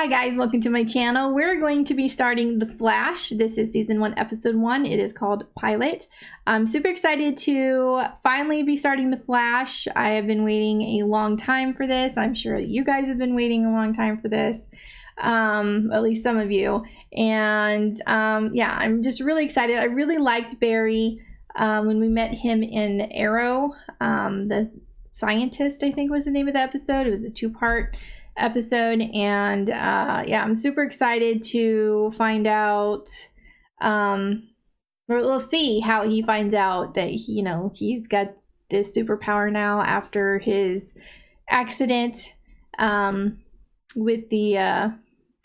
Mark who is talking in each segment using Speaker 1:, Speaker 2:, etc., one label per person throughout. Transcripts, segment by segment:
Speaker 1: Hi guys, welcome to my channel. We're going to be starting The Flash. This is season 1, episode 1. It is called Pilot. I'm super excited to finally be starting The Flash. I have been waiting a long time for this. I'm sure that you guys have been waiting a long time for this. At least some of you. And yeah, I'm just really excited. I really liked Barry when we met him in Arrow. The Scientist, I think, was the name of the episode. It was a 2-part episode, and yeah, I'm super excited to find out, or we'll see how he finds out that he's got this superpower now after his accident with the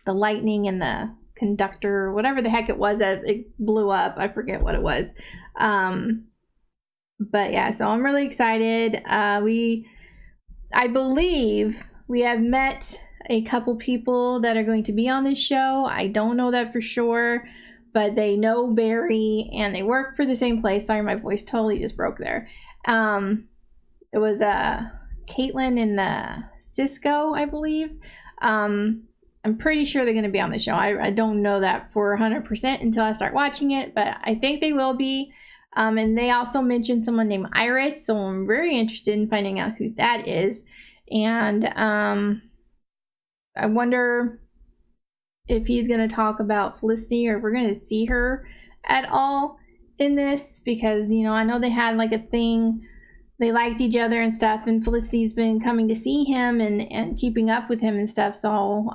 Speaker 1: lightning and the conductor, whatever the heck it was that it blew up. I forget what it was. But yeah, so I'm really excited. I believe we have met a couple people that are going to be on this show. I don't know that for sure, but they know Barry and they work for the same place. Sorry, my voice totally just broke there. It was Caitlin and Cisco, I believe. I'm pretty sure they're going to be on the show. I don't know that for 100% until I start watching it, but I think they will be. And they also mentioned someone named Iris, so I'm very interested in finding out who that is. And I wonder if he's going to talk about Felicity, or if we're going to see her at all in this, because I know they had like a thing, they liked each other and stuff, and Felicity's been coming to see him and keeping up with him and stuff. So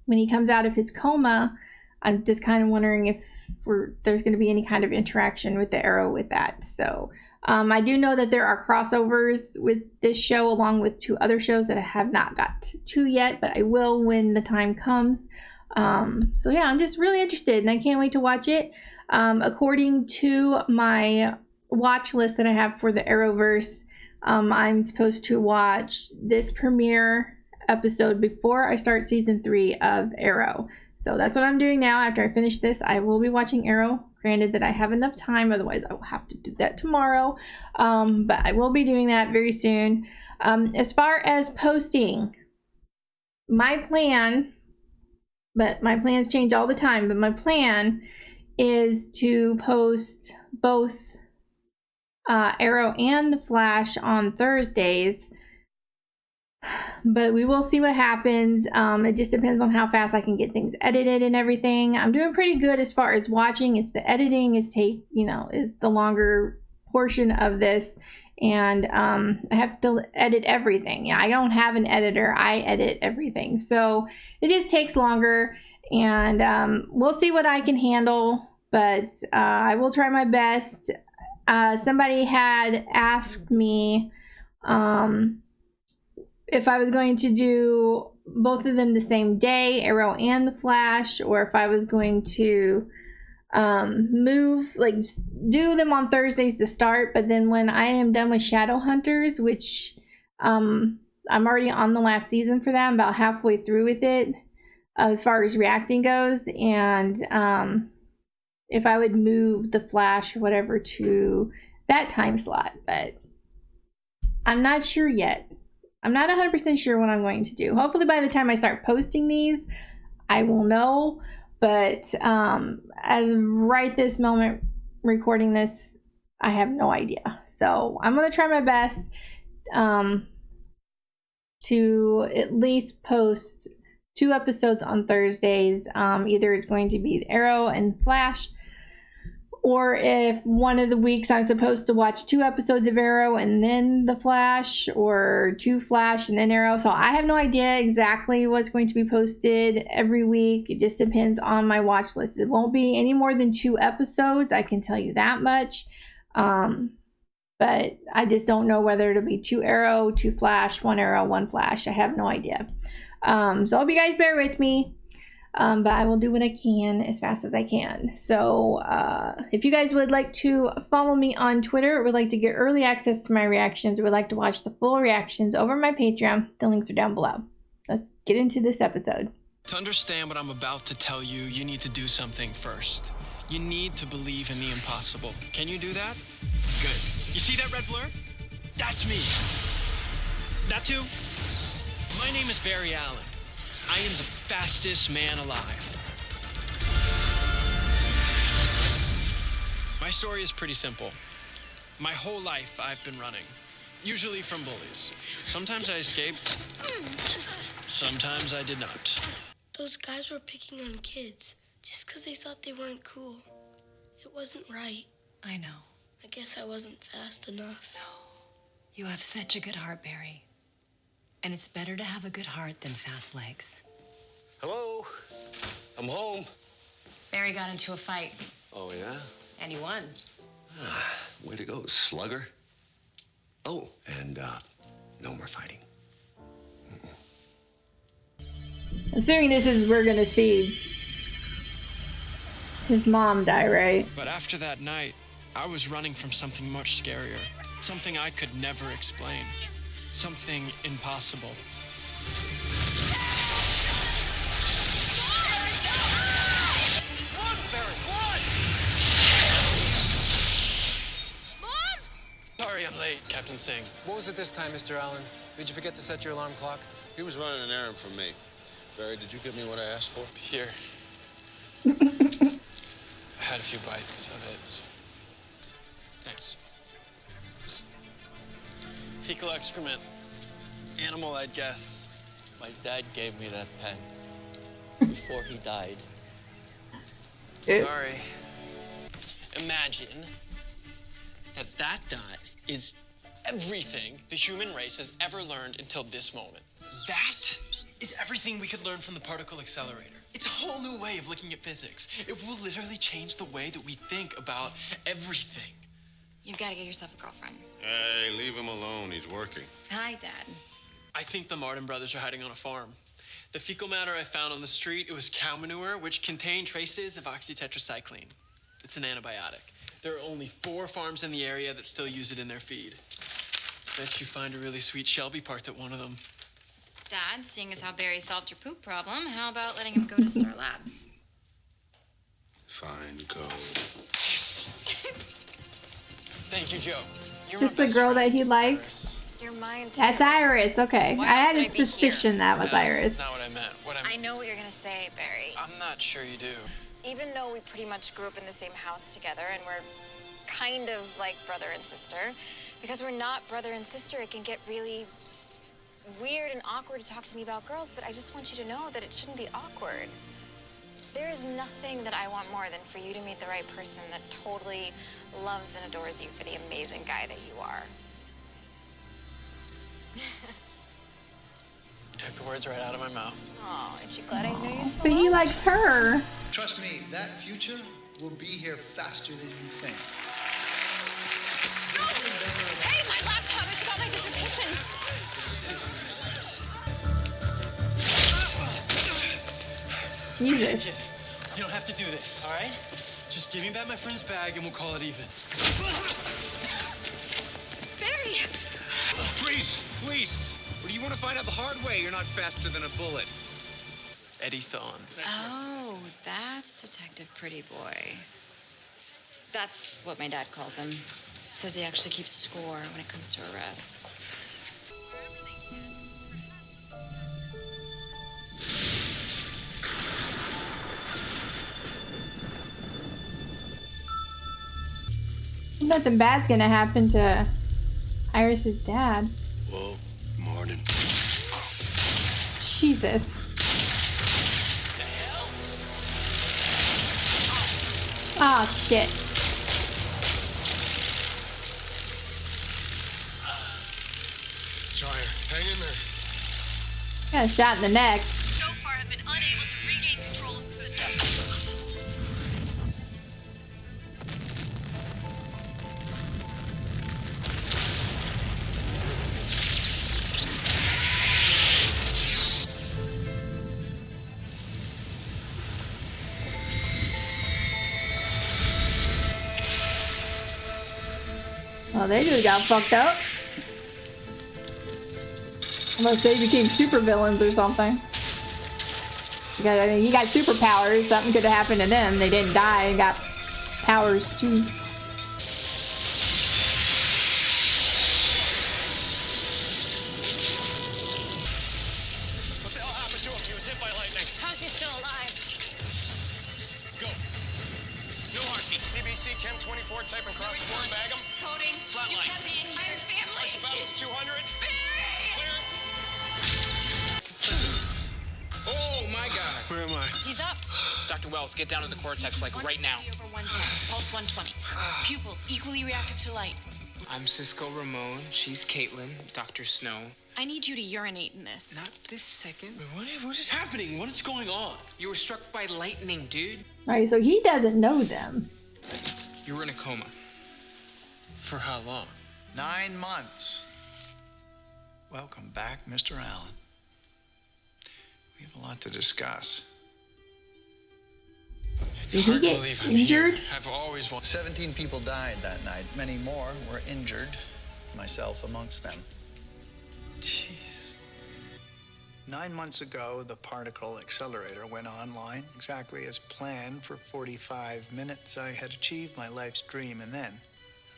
Speaker 1: when he comes out of his coma, I'm just kind of wondering if there's going to be any kind of interaction with the Arrow with that. So I do know that there are crossovers with this show along with 2 other shows that I have not got to yet, but I will when the time comes. So yeah, I'm just really interested and I can't wait to watch it. According to my watch list that I have for the Arrowverse, I'm supposed to watch this premiere episode before I start season 3 of Arrow. So that's what I'm doing now. After I finish this, I will be watching Arrow. Granted that I have enough time, otherwise I will have to do that tomorrow. But I will be doing that very soon. As far as posting, my plan, but my plans change all the time, but my plan is to post both Arrow and The Flash on Thursdays. But we will see what happens. It just depends on how fast I can get things edited and everything. I'm doing pretty good as far as watching. It's the editing is the longer portion of this, and I have to edit everything. Yeah, I don't have an editor. I edit everything, so it just takes longer. And we'll see what I can handle, but I will try my best. Somebody had asked me if I was going to do both of them the same day, Arrow and The Flash, or if I was going to do them on Thursdays to start, but then when I am done with Shadowhunters, which I'm already on the last season for that, I'm about halfway through with it as far as reacting goes, and if I would move The Flash or whatever to that time slot, but I'm not sure yet. I'm not 100% sure what I'm going to do. Hopefully by the time I start posting these, I will know. But as right this moment recording this, I have no idea. So I'm going to try my best to at least post 2 episodes on Thursdays. Either it's going to be Arrow and Flash, or if one of the weeks I'm supposed to watch 2 episodes of Arrow and then The Flash, or 2 Flash and then Arrow. So I have no idea exactly what's going to be posted every week. It just depends on my watch list. It won't be any more than 2 episodes, I can tell you that much. But I just don't know whether it'll be 2 Arrow, 2 Flash, 1 Arrow, 1 Flash. I have no idea. So I hope you guys bear with me. But I will do what I can as fast as I can. So if you guys would like to follow me on Twitter, or would like to get early access to my reactions, or would like to watch the full reactions over my Patreon, the links are down below. Let's get into this episode.
Speaker 2: To understand what I'm about to tell you, you need to do something first. You need to believe in the impossible. Can you do that? Good. You see that red blur? That's me. That too? My name is Barry Allen. I am the fastest man alive. My story is pretty simple. My whole life I've been running, usually from bullies. Sometimes I escaped, sometimes I did not.
Speaker 3: Those guys were picking on kids just because they thought they weren't cool. It wasn't right.
Speaker 4: I know.
Speaker 3: I guess I wasn't fast enough.
Speaker 4: You have such a good heart, Barry. And it's better to have a good heart than fast legs.
Speaker 5: Hello? I'm home.
Speaker 4: Barry got into a fight,
Speaker 5: Oh, yeah?
Speaker 4: and he won.
Speaker 5: Way to go, slugger. Oh, and no more fighting.
Speaker 1: Assuming this is, we're gonna see his mom die, right?
Speaker 2: But after that night, I was running from something much scarier. Something I could never explain. Something impossible.
Speaker 6: Run, Barry, run!
Speaker 3: Mom!
Speaker 2: Sorry I'm late, Captain Singh.
Speaker 7: What was it this time, Mr. Allen? Did you forget to set your alarm clock?
Speaker 6: He was running an errand for me. Barry, did you get me what I asked for?
Speaker 2: Here. I had a few bites of it. Thanks. Fecal excrement. Animal, I'd guess.
Speaker 8: My dad gave me that pen before he died.
Speaker 1: Oops.
Speaker 2: Sorry. Imagine that dot is everything the human race has ever learned until this moment. That is everything we could learn from the particle accelerator. It's a whole new way of looking at physics. It will literally change the way that we think about everything.
Speaker 9: You've got to get yourself a girlfriend.
Speaker 6: Hey, leave him alone. He's working.
Speaker 9: Hi, Dad.
Speaker 2: I think the Martin brothers are hiding on a farm. The fecal matter I found on the street, it was cow manure, which contained traces of oxytetracycline. It's an antibiotic. There are only 4 farms in the area that still use it in their feed. Bet you find a really sweet Shelby part at one of them.
Speaker 9: Dad, seeing as how Barry solved your poop problem, how about letting him go to Star Labs?
Speaker 6: Fine, go.
Speaker 2: Thank you, Joe. You're
Speaker 1: Just
Speaker 2: my
Speaker 1: the
Speaker 2: best
Speaker 1: girl
Speaker 2: friend.
Speaker 1: that he liked.
Speaker 9: You're mine, too.
Speaker 1: That's Iris. Okay,
Speaker 9: Why
Speaker 1: I
Speaker 9: else
Speaker 1: had
Speaker 9: would
Speaker 1: a
Speaker 9: I be
Speaker 1: suspicion
Speaker 9: here?
Speaker 1: that was
Speaker 2: That's
Speaker 1: Iris.
Speaker 2: not what I meant.
Speaker 9: I know what you're going to say, Barry.
Speaker 2: I'm not sure you do.
Speaker 9: Even though we pretty much grew up in the same house together and we're kind of like brother and sister, because we're not brother and sister, it can get really weird and awkward to talk to me about girls, but I just want you to know that it shouldn't be awkward. There is nothing that I want more than for you to meet the right person that totally loves and adores you for the amazing guy that you are.
Speaker 2: Took the words right out of my mouth.
Speaker 9: Oh, aren't you glad I know you so
Speaker 1: But he
Speaker 9: well?
Speaker 1: likes her.
Speaker 10: Trust me, that future will be here faster than you think.
Speaker 9: Hey, my laptop, it's about my dissertation.
Speaker 1: Jesus.
Speaker 2: Kid, you don't have to do this, all right? Just give me back my friend's bag and we'll call it even.
Speaker 9: Barry!
Speaker 6: Freeze, please. What do you want to find out the hard way? You're not faster than a bullet.
Speaker 2: Eddie Thawne.
Speaker 9: Oh, that's Detective Pretty Boy. That's what my dad calls him. Says he actually keeps score when it comes to arrests.
Speaker 1: Nothing bad's gonna happen to Iris's dad.
Speaker 6: Whoa, Martin.
Speaker 1: Jesus. Ah, shit.
Speaker 6: Sire, hang in there.
Speaker 1: Got a shot in the neck.
Speaker 11: So far have been unable to regain control of the system.
Speaker 1: Well, they just got fucked up. Unless they became supervillains or something. Because, I mean, he got superpowers. Something could have happened to them. They didn't die and got powers too.
Speaker 2: What the hell happened to him? He was
Speaker 6: was hit by lightning.
Speaker 11: How's he still alive?
Speaker 6: Go. No heartbeat. CBC Chem 24 type and cross the board. Bag him.
Speaker 11: Coding.
Speaker 6: Flatline.
Speaker 11: You kept the entire family.
Speaker 6: Battle to 200.
Speaker 11: Barry!
Speaker 6: Clear.
Speaker 7: Oh my God.
Speaker 2: Where am I?
Speaker 11: He's up.
Speaker 7: Dr. Wells, get down to the cortex like right now.
Speaker 11: Over 110. Pulse 120. Pupils equally reactive to light.
Speaker 12: I'm Cisco Ramon. She's Caitlin. Dr. Snow.
Speaker 11: I need you to urinate in this.
Speaker 12: Not this second.
Speaker 2: What is happening? What is going on?
Speaker 12: You were struck by lightning, dude.
Speaker 1: Alright, so he doesn't know them.
Speaker 12: You were in a coma.
Speaker 2: For how long?
Speaker 10: 9 months. Welcome back, Mr. Allen. We have a lot to discuss.
Speaker 2: It's
Speaker 1: Did he
Speaker 2: hard to
Speaker 1: get
Speaker 2: believe I'm
Speaker 1: injured?
Speaker 2: here. I've always wanted.
Speaker 10: 17 people died that night. Many more were injured, myself amongst them.
Speaker 2: Jeez.
Speaker 10: 9 months ago, the particle accelerator went online exactly as planned. For 45 minutes, I had achieved my life's dream, and then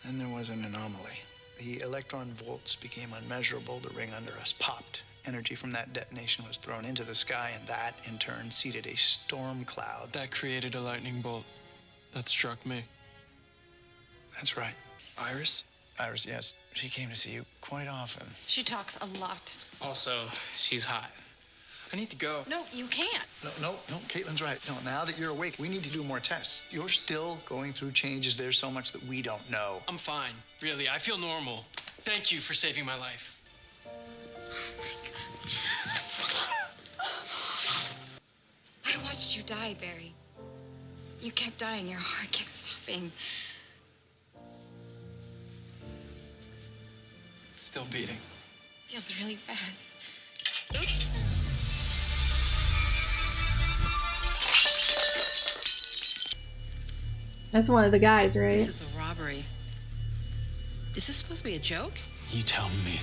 Speaker 10: there was an anomaly. The electron volts became unmeasurable. The ring under us popped. Energy from that detonation was thrown into the sky, and that, in turn, seeded a storm cloud.
Speaker 2: That created a lightning bolt that struck me.
Speaker 10: That's right.
Speaker 2: Iris?
Speaker 10: Iris, yes. She came to see you quite often.
Speaker 11: She talks a lot.
Speaker 12: Also, she's hot.
Speaker 2: I need to go.
Speaker 11: No, you can't.
Speaker 10: No, Caitlin's right. No, now that you're awake, we need to do more tests. You're still going through changes. There's so much that we don't know.
Speaker 2: I'm fine. Really, I feel normal. Thank you for saving my life.
Speaker 9: I watched you die, Barry. You kept dying. Your heart kept stopping.
Speaker 2: It's still beating.
Speaker 9: Feels really fast.
Speaker 11: Oops.
Speaker 1: That's one of the guys, right?
Speaker 11: This is a robbery. Is this supposed to be a joke?
Speaker 2: You tell me.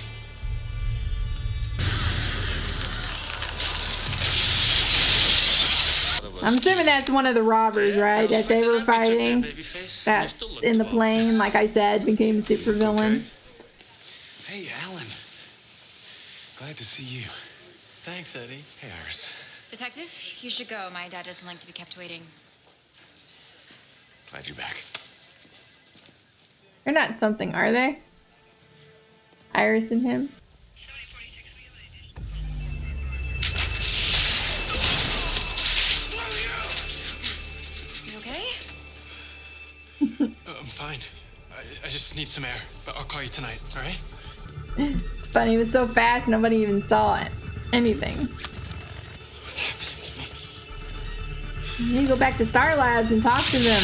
Speaker 1: I'm assuming that's one of the robbers, right? That they were fighting. That in the plane, like I said, became a supervillain.
Speaker 5: Hey, Alan. Glad to see you.
Speaker 2: Thanks, Eddie.
Speaker 5: Hey, Iris.
Speaker 9: Detective, you should go. My dad doesn't like to be kept waiting.
Speaker 5: Glad you're back.
Speaker 1: They're not something, are they? Iris and him?
Speaker 9: You okay?
Speaker 2: I'm fine. I just need some air, but I'll call you tonight, all right?
Speaker 1: It's funny, it was so fast, nobody even saw it. Anything.
Speaker 2: What's happening to me?
Speaker 1: You need to go back to Star Labs and talk to them.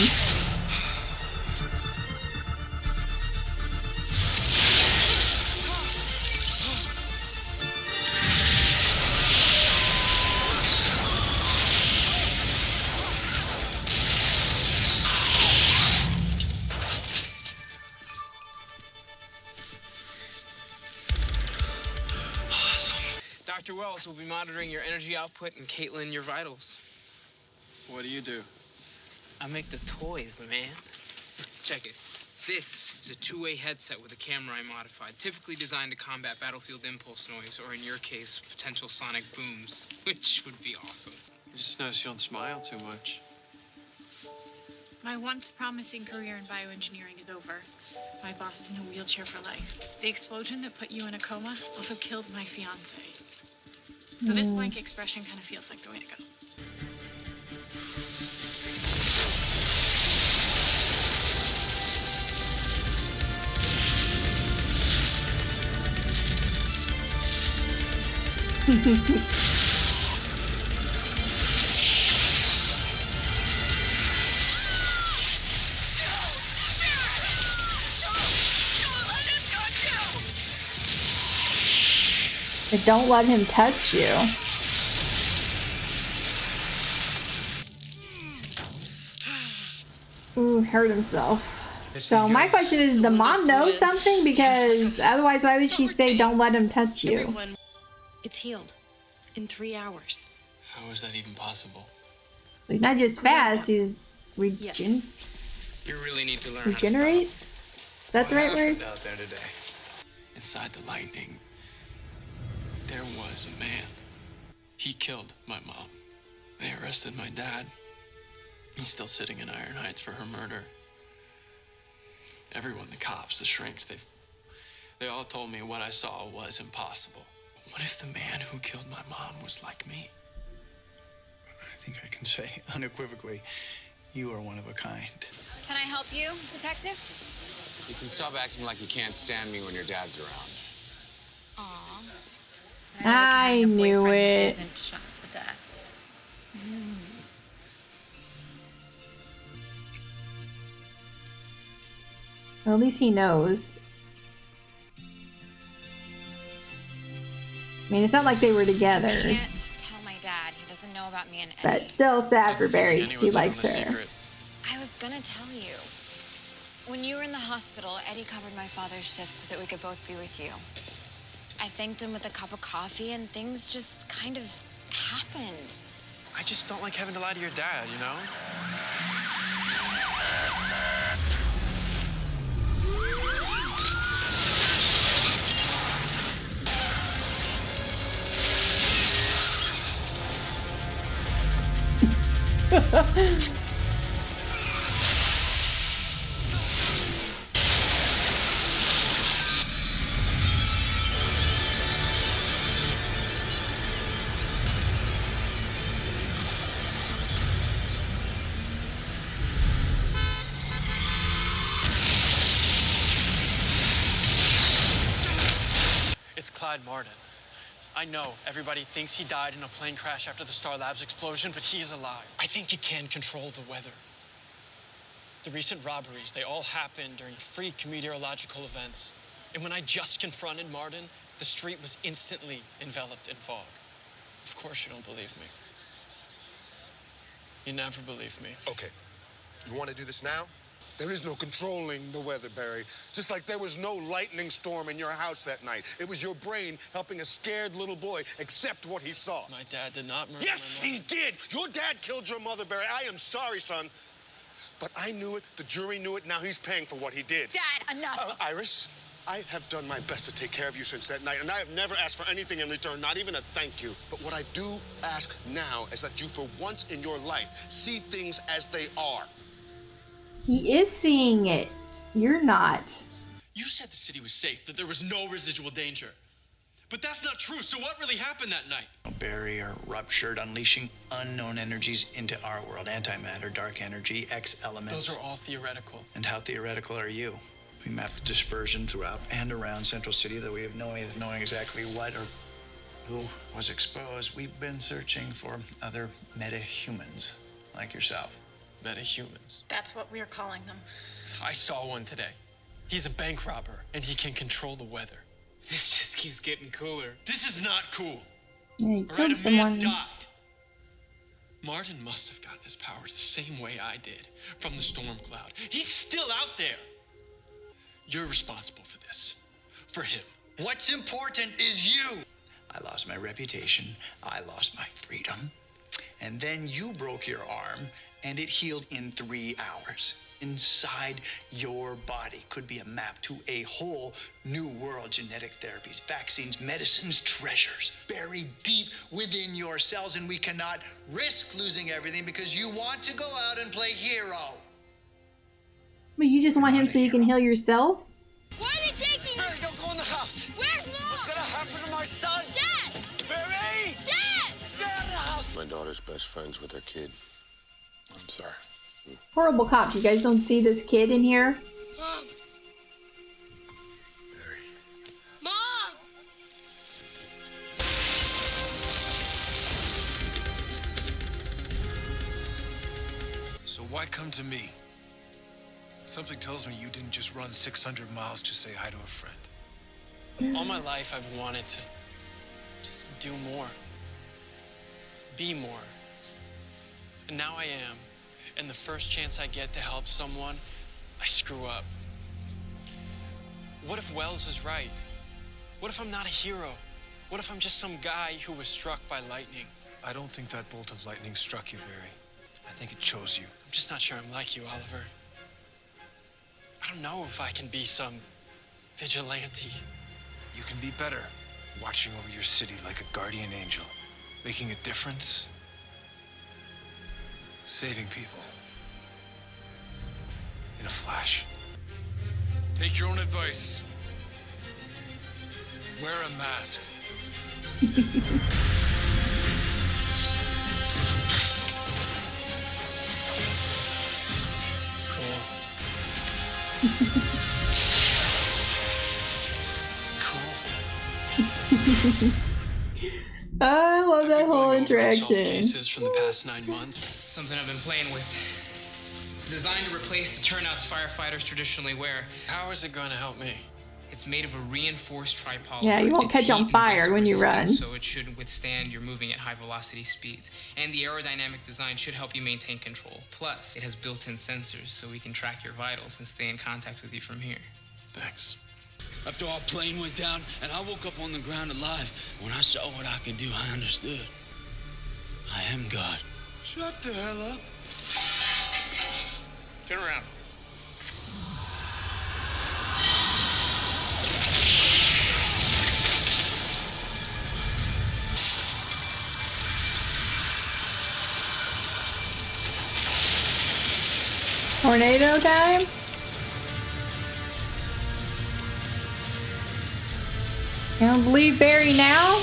Speaker 12: Dr. Wells will be monitoring your energy output and Caitlin your vitals.
Speaker 2: What do you do?
Speaker 12: I make the toys, man. Check it. This is a two-way headset with a camera I modified, typically designed to combat battlefield impulse noise, or in your case, potential sonic booms, which would be awesome.
Speaker 2: I just noticed you don't smile too much.
Speaker 13: My once promising career in bioengineering is over. My boss is in a wheelchair for life. The explosion that put you in a coma also killed my fiance. So this blank expression kind of feels like the way to go.
Speaker 1: But don't let him touch you. Ooh, hurt himself. So my question is, the mom know something? Because otherwise, why would she say, don't let him touch you?
Speaker 13: Everyone, it's healed in 3 hours.
Speaker 2: How is that even possible?
Speaker 1: He's not just fast, he's
Speaker 12: You really need to learn
Speaker 1: regenerate? Is that the right word?
Speaker 10: Out there today.
Speaker 2: Inside the lightning, there was a man. He killed my mom. They arrested my dad. He's still sitting in Iron Heights for her murder. Everyone, the cops, the shrinks, they all told me what I saw was impossible. What if the man who killed my mom was like me?
Speaker 10: I think I can say unequivocally, you are one of a kind.
Speaker 9: Can I help you, detective?
Speaker 8: You can stop acting like you can't stand me when your dad's around.
Speaker 9: Aw.
Speaker 1: I knew it.
Speaker 9: Isn't shot to death.
Speaker 1: Well, at least he knows. I mean, it's not like they were together.
Speaker 9: I can't tell my dad. He doesn't know about me and Eddie.
Speaker 1: But still sad for Barry because he likes her.
Speaker 9: I was gonna tell you. When you were in the hospital, Eddie covered my father's shift so that we could both be with you. I thanked him with a cup of coffee, and things just kind of happened.
Speaker 2: I just don't like having to lie to your dad, you know? It's Clyde Martin. I know everybody thinks he died in a plane crash after the Star Labs explosion, but he's alive. I think he can control the weather. The recent robberies, they all happened during freak meteorological events. And when I just confronted Martin, the street was instantly enveloped in fog. Of course you don't believe me. You never believe me.
Speaker 14: Okay. You want to do this now? There is no controlling the weather, Barry. Just like there was no lightning storm in your house that night. It was your brain helping a scared little boy accept what he saw.
Speaker 2: My dad did not murder
Speaker 14: Yes,
Speaker 2: my mother.
Speaker 14: he did. Your dad killed your mother, Barry. I am sorry, son. But I knew it. The jury knew it. Now he's paying for what he did.
Speaker 9: Dad, enough.
Speaker 14: Iris, I have done my best to take care of you since that night, and I have never asked for anything in return, not even a thank you. But what I do ask now is that you, for once in your life, see things as they are.
Speaker 1: He is seeing it. You're not.
Speaker 2: You said the city was safe, that there was no residual danger. But that's not true, so what really happened that night?
Speaker 10: Barrier ruptured, unleashing unknown energies into our world. Antimatter, dark energy, X elements.
Speaker 2: Those are all theoretical.
Speaker 10: And how theoretical are you? We mapped the dispersion throughout and around Central City, though we have no way of knowing exactly what or who was exposed. We've been searching for other meta-humans like yourself.
Speaker 2: Metahumans.
Speaker 13: That's what we're calling them.
Speaker 2: I saw one today. He's a bank robber, and he can control the weather.
Speaker 12: This just keeps getting cooler.
Speaker 2: This is not cool.
Speaker 1: Yeah, he
Speaker 2: All right,
Speaker 1: killed
Speaker 2: a man
Speaker 1: someone.
Speaker 2: died. Martin must have gotten his powers the same way I did, from the storm cloud. He's still out there. You're responsible for this. For him.
Speaker 10: What's important is you. I lost my reputation. I lost my freedom. And then you broke your arm, and it healed in 3 hours. Inside your body could be a map to a whole new world. Genetic therapies, vaccines, medicines, treasures buried deep within your cells, and we cannot risk losing everything because you want to go out and play hero.
Speaker 1: But you just want him so you can heal yourself?
Speaker 3: Where are they taking
Speaker 14: Barry, don't go in the house.
Speaker 3: Where's Mom?
Speaker 14: What's gonna happen to my son?
Speaker 3: Dad!
Speaker 14: Barry!
Speaker 3: Dad!
Speaker 14: Stay out of the house.
Speaker 5: My daughter's best friends with her kid. I'm sorry.
Speaker 1: Horrible cop. You guys don't see this kid in here?
Speaker 3: Mom!
Speaker 5: Barry.
Speaker 3: Mom!
Speaker 7: So why come to me? Something tells me you didn't just run 600 miles to say hi to a friend.
Speaker 2: All my life, I've wanted to just do more. Be more. And now I am. And the first chance I get to help someone, I screw up. What if Wells is right? What if I'm not a hero? What if I'm just some guy who was struck by lightning?
Speaker 7: I don't think that bolt of lightning struck you, Barry. I think it chose you.
Speaker 2: I'm just not sure I'm like you, Oliver. I don't know if I can be some vigilante.
Speaker 7: You can be better, watching over your city like a guardian angel. making a difference, saving people in a flash. Take your own advice. Wear a mask.
Speaker 1: I love that whole
Speaker 2: Unsolved
Speaker 1: interaction.
Speaker 2: cases from the past 9 months.
Speaker 12: Something I've been playing with. Designed to replace the turnouts firefighters traditionally wear.
Speaker 2: How is it going to help me?
Speaker 12: It's made of a reinforced tripolymer.
Speaker 1: Yeah, you won't
Speaker 12: It's
Speaker 1: catch on
Speaker 12: heat and
Speaker 1: fire
Speaker 12: dust
Speaker 1: when you
Speaker 12: resistant,
Speaker 1: run.
Speaker 12: So it should withstand your moving at high velocity speeds. And the aerodynamic design should help you maintain control. Plus, it has built-in sensors so we can track your vitals and stay in contact with you from here.
Speaker 2: Thanks.
Speaker 15: After our plane went down and I woke up on the ground alive, when I saw what I could do, I understood. I am God.
Speaker 14: Shut the hell up.
Speaker 6: Turn around.
Speaker 1: Tornado time? You don't believe Barry now?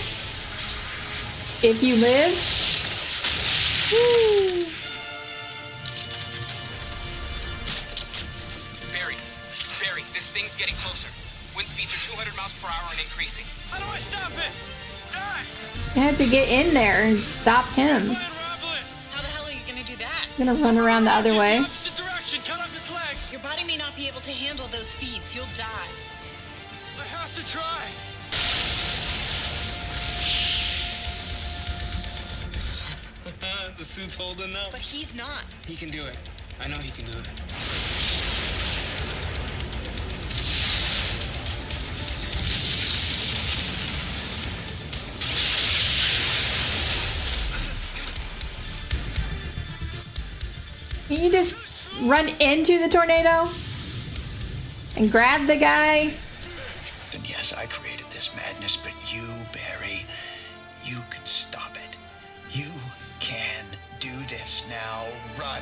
Speaker 1: If you live? Woo.
Speaker 12: Barry, this thing's getting closer. Wind speeds are 200 miles per hour and increasing.
Speaker 6: How do I stop it? Guys!
Speaker 1: You have to get in there and stop him.
Speaker 13: How the hell are you gonna do that?
Speaker 1: I'm gonna run around the other way.
Speaker 6: Opposite direction, cut off its legs.
Speaker 13: Your body may not be able to handle those speeds. You'll die.
Speaker 6: I have to try.
Speaker 12: The suit's holding up.
Speaker 13: But he's not.
Speaker 12: He can do it. I know he can do it.
Speaker 1: Can you just run into the tornado? And grab the guy?
Speaker 10: And yes, I created this madness, but you, Barry, you can stop it. You can do this now. Run,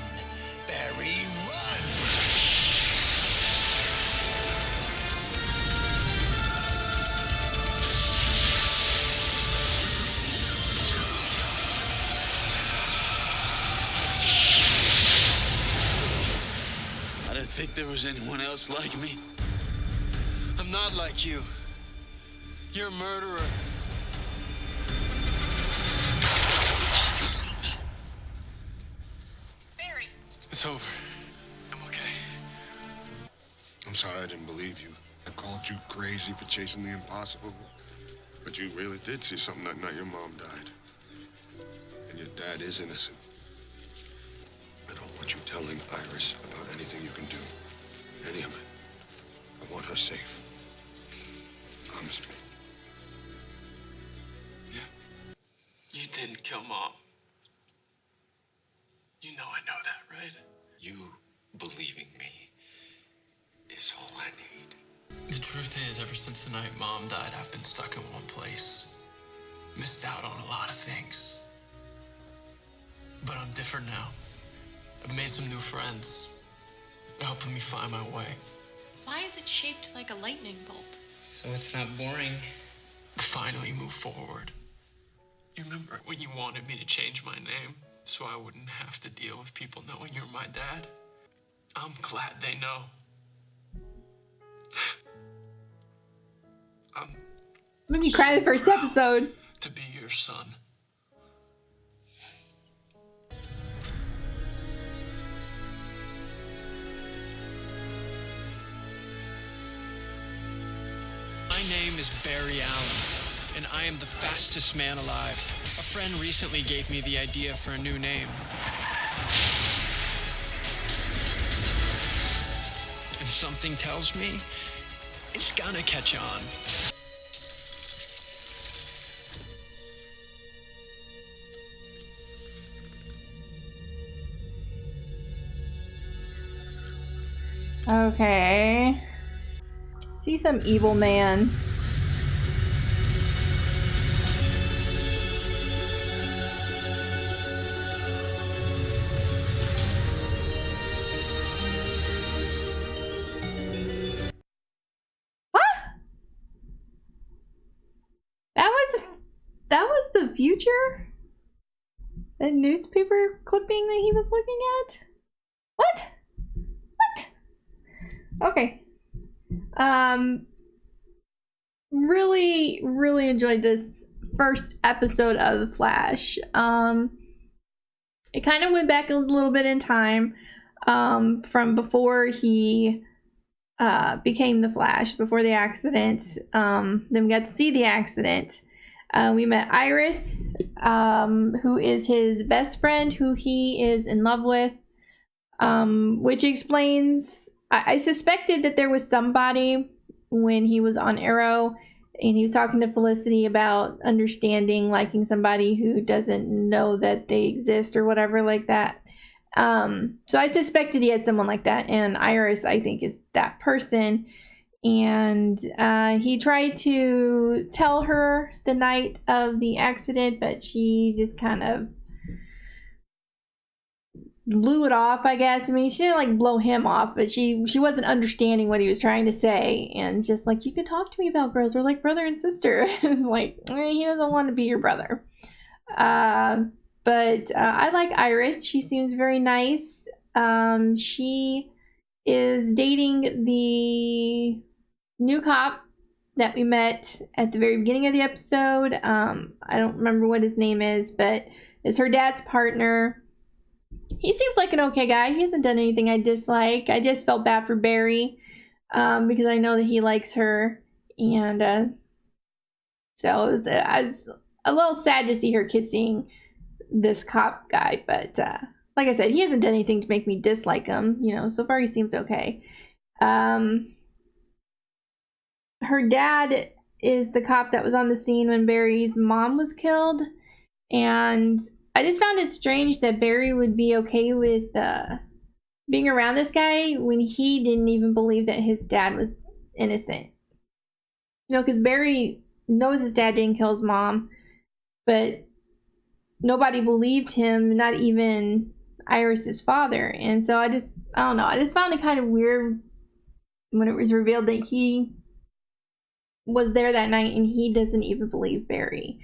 Speaker 10: Barry, run!
Speaker 15: I didn't think there was anyone else like me.
Speaker 2: I'm not like you. You're a murderer.
Speaker 13: Barry.
Speaker 2: It's over. I'm okay.
Speaker 14: I'm sorry I didn't believe you. I called you crazy for chasing the impossible. But you really did see something that night your mom died. And your dad is innocent. I don't want you telling Iris about anything you can do. Any of it. I want her safe. Promise me.
Speaker 2: You didn't kill Mom. You know I know that, right?
Speaker 5: You believing me is all I need.
Speaker 2: The truth is, ever since the night Mom died, I've been stuck in one place. Missed out on a lot of things. But I'm different now. I've made some new friends. They're helping me find my way.
Speaker 13: Why is it shaped like a lightning bolt?
Speaker 12: So it's not boring.
Speaker 2: Finally move forward. You remember when you wanted me to change my name so I wouldn't have to deal with people knowing you're my dad? I'm glad they know. I'm
Speaker 1: Made me cry the first episode.
Speaker 2: to be your son. My name is Barry Allen, and I am the fastest man alive. A friend recently gave me the idea for a new name. And something tells me it's gonna catch on.
Speaker 1: Okay. See some evil man. future? That newspaper clipping that he was looking at? What? What? Okay. Really, really enjoyed this first episode of The Flash. It kind of went back a little bit in time, from before he became the Flash, before the accident. Then we got to see the accident. We met Iris, who is his best friend, who he is in love with, which explains, I suspected that there was somebody when he was on Arrow and he was talking to Felicity about understanding liking somebody who doesn't know that they exist or whatever like that. So I suspected he had someone like that, and Iris, I think, is that person. And he tried to tell her the night of the accident, but she just kind of blew it off, I guess. I mean, she didn't like blow him off, but she wasn't understanding what he was trying to say, and just like, you can talk to me about girls, we're like brother and sister. It's like, he doesn't want to be your brother. But I like Iris. She seems very nice. She is dating the new cop that we met at the very beginning of the episode. I don't remember what his name is, but it's her dad's partner. He seems like an okay guy. He hasn't done anything I dislike. I just felt bad for Barry, because I know that he likes her, and so I was a little sad to see her kissing this cop guy, but like I said, he hasn't done anything to make me dislike him. So far he seems okay. Her dad is the cop that was on the scene when Barry's mom was killed, and I just found it strange that Barry would be okay with being around this guy when he didn't even believe that his dad was innocent. Because Barry knows his dad didn't kill his mom, but nobody believed him, not even Iris's father. And so I don't know. I just found it kind of weird when it was revealed that he was there that night and he doesn't even believe Barry.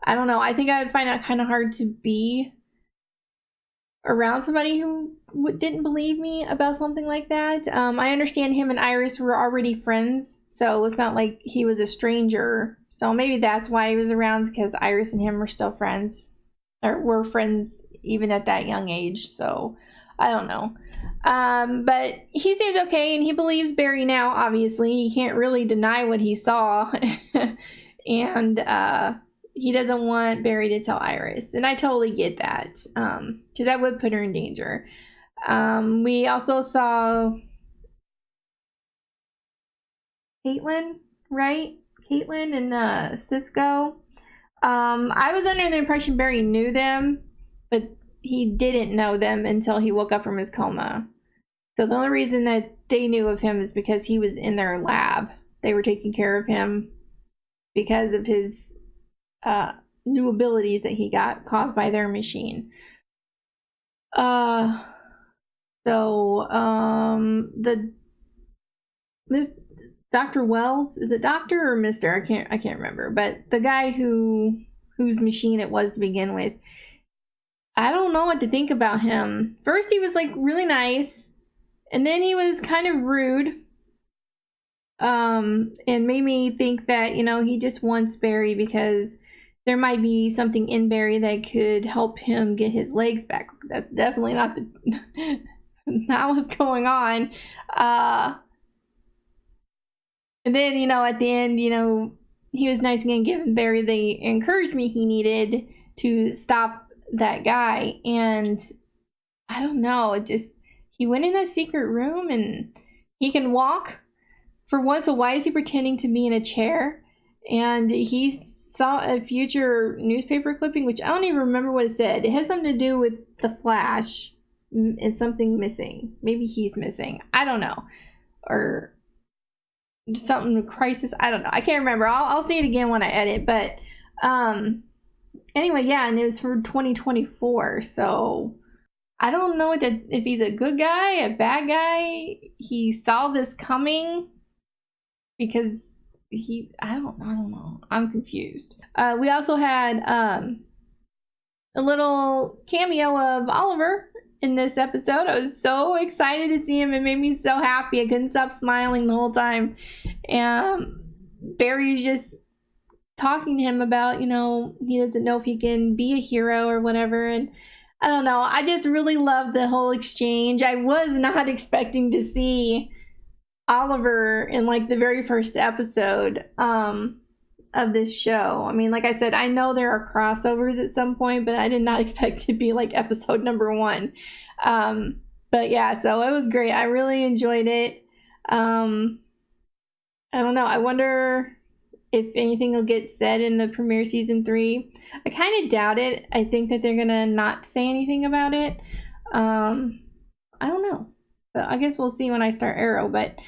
Speaker 1: I don't know. I think I would find it kind of hard to be around somebody who didn't believe me about something like that. I understand him and Iris were already friends, so it's not like he was a stranger. So maybe that's why he was around, because Iris and him were still friends, or were friends even at that young age. So I don't know. But he seems okay, and he believes Barry now. Obviously, he can't really deny what he saw. And he doesn't want Barry to tell Iris, and I totally get that, because that would put her in danger. We also saw Caitlin, right? Caitlin and Cisco. I was under the impression Barry knew them, but he didn't know them until he woke up from his coma. So the only reason that they knew of him is because he was in their lab. They were taking care of him because of his new abilities that he got caused by their machine. The Dr. Wells, is it Doctor or Mr.? I can't remember, but the guy whose machine it was to begin with, I don't know what to think about him. First he was like really nice, and then he was kind of rude, and made me think that he just wants Barry because there might be something in Barry that could help him get his legs back. That's definitely not not what's going on. And then, at the end, he was nice again, giving Barry the encouragement he needed to stop that guy. And I don't know, he went in that secret room and he can walk for once. So why is he pretending to be in a chair? And he saw a future newspaper clipping, which I don't even remember what it said. It has something to do with the Flash and something missing. Maybe he's missing. I don't know. Or something with crisis. I don't know. I can't remember. I'll see it again when I edit. But anyway, yeah, and it was for 2024. So I don't know if he's a good guy, a bad guy. He saw this coming because I don't know. I'm confused. We also had a little cameo of Oliver in this episode. I was so excited to see him. It made me so happy. I couldn't stop smiling the whole time. And Barry's just talking to him about, you know, he doesn't know if he can be a hero or whatever. And I don't know. I just really loved the whole exchange. I was not expecting to see Oliver in like the very first episode of this show. I mean, like I said, I know there are crossovers at some point, but I did not expect to be like episode number 1. But yeah, so it was great. I really enjoyed it. I don't know. I wonder if anything will get said in the premiere season 3. I kind of doubt it. I think that they're gonna not say anything about it. I don't know, but I guess we'll see when I start Arrow. But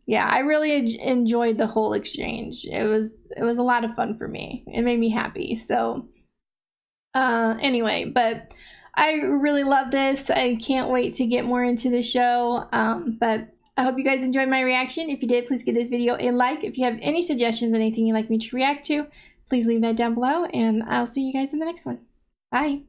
Speaker 1: yeah, I really enjoyed the whole exchange. It was a lot of fun for me. It made me happy. So anyway, but I really love this. I can't wait to get more into the show. But I hope you guys enjoyed my reaction. If you did, please give this video a like. If you have any suggestions, anything you'd like me to react to, please leave that down below, and I'll see you guys in the next one. Bye.